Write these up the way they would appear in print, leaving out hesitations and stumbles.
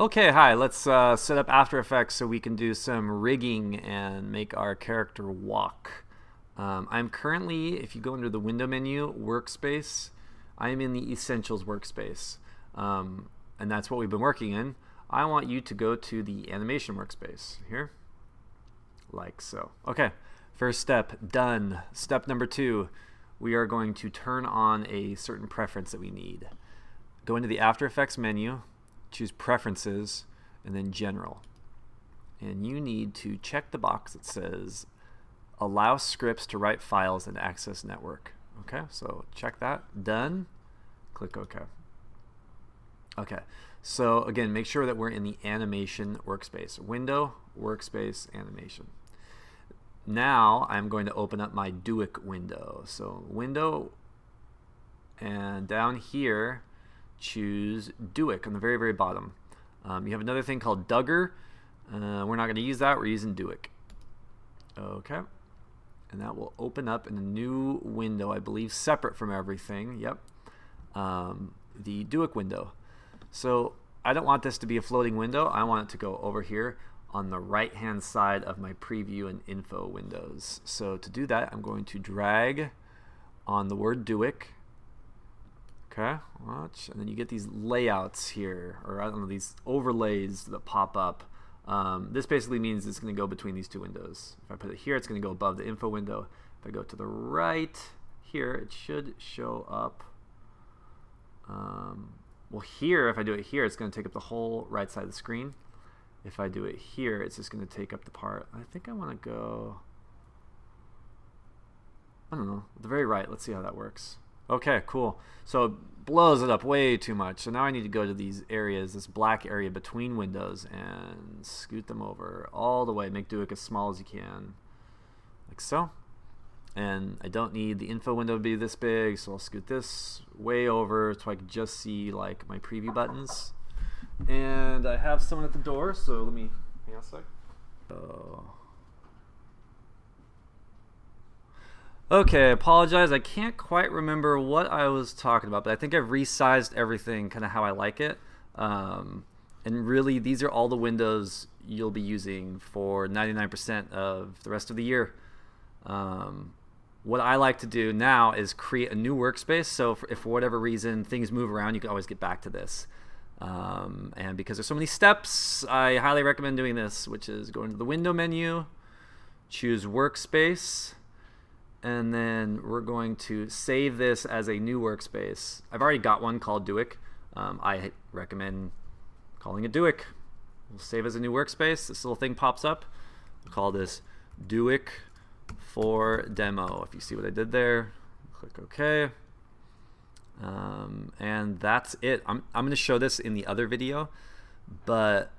Okay, hi, let's set up After Effects so we can do some rigging and make our character walk. I'm currently, if you go under the window menu, workspace, I'm in the Essentials workspace. And that's what we've been working in. I want you to go to the animation workspace here, like so. Okay, first step, done. Step number 2, we are going to turn on a certain preference that we need. Go into the After Effects menu, choose Preferences, and then General. And you need to check the box that says Allow scripts to write files and access network. Okay, so check that. Done. Click OK. Okay, so again, make sure that we're in the animation workspace. Window, workspace, animation. Now I'm going to open up my Duik window. So window, and down here, choose Duik on the very, very bottom. You have another thing called Dugger. We're not going to use that. We're using Duik. Okay. And that will open up in a new window, I believe, separate from everything. Yep. The Duik window. So I don't want this to be a floating window. I want it to go over here on the right-hand side of my preview and info windows. So to do that, I'm going to drag on the word Duik. Okay, watch, and then you get these layouts here, or I don't know, these overlays that pop up. This basically means it's going to go between these two windows. If I put it here, it's going to go above the info window. If I go to the right here, it should show up. Well, here, if I do it here, it's going to take up the whole right side of the screen. If I do it here, it's just going to take up the part. I think I want to go, I don't know, the very right. Let's see how that works. Okay, cool. So it blows it up way too much. So now I need to go to these areas, this black area between windows, and scoot them over all the way. Make Duik as small as you can, like so. And I don't need the info window to be this big, so I'll scoot this way over so I can just see like my preview buttons. And I have someone at the door, so let me hang on a sec. Okay, I apologize. I can't quite remember what I was talking about, but I think I've resized everything kind of how I like it. And really, these are all the windows you'll be using for 99% of the rest of the year. What I like to do now is create a new workspace, so if for whatever reason things move around, you can always get back to this. And because there's so many steps, I highly recommend doing this, which is going to the window menu, choose workspace, and then we're going to save this as a new workspace. I've already got one called Duik. I recommend calling it Duik. We'll save as a new workspace. This little thing pops up. We'll call this Duik for demo. If you see what I did there, click OK. And that's it. I'm going to show this in the other video, but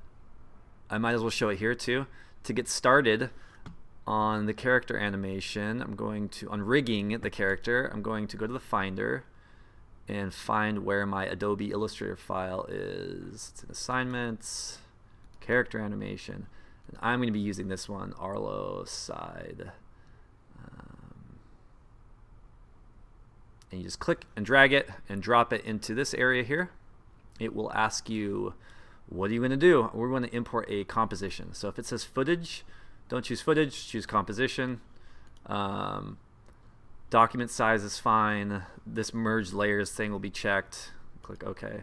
I might as well show it here too. To get started on the character animation, I'm going to, on rigging the character, I'm going to go to the Finder and find where my Adobe Illustrator file is. It's in Assignments, Character Animation, and I'm going to be using this one, Arlo Side. And you just click and drag it and drop it into this area here. It will ask you, what are you going to do? We're going to import a composition. So if it says footage, don't choose footage, choose composition. Document size is fine. This merge layers thing will be checked. Click OK.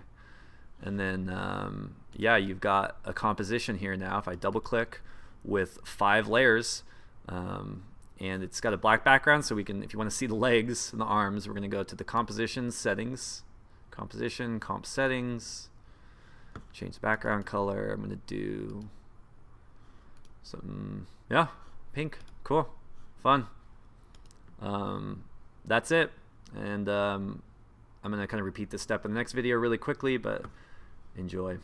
And then, yeah, you've got a composition here now. If I double click with 5 layers, and it's got a black background, so we can, if you want to see the legs and the arms, we're going to go to the composition settings, composition, comp settings, change the background color. I'm going to do something, yeah, pink, cool, fun. That's it. And I'm going to kind of repeat this step in the next video really quickly, but enjoy.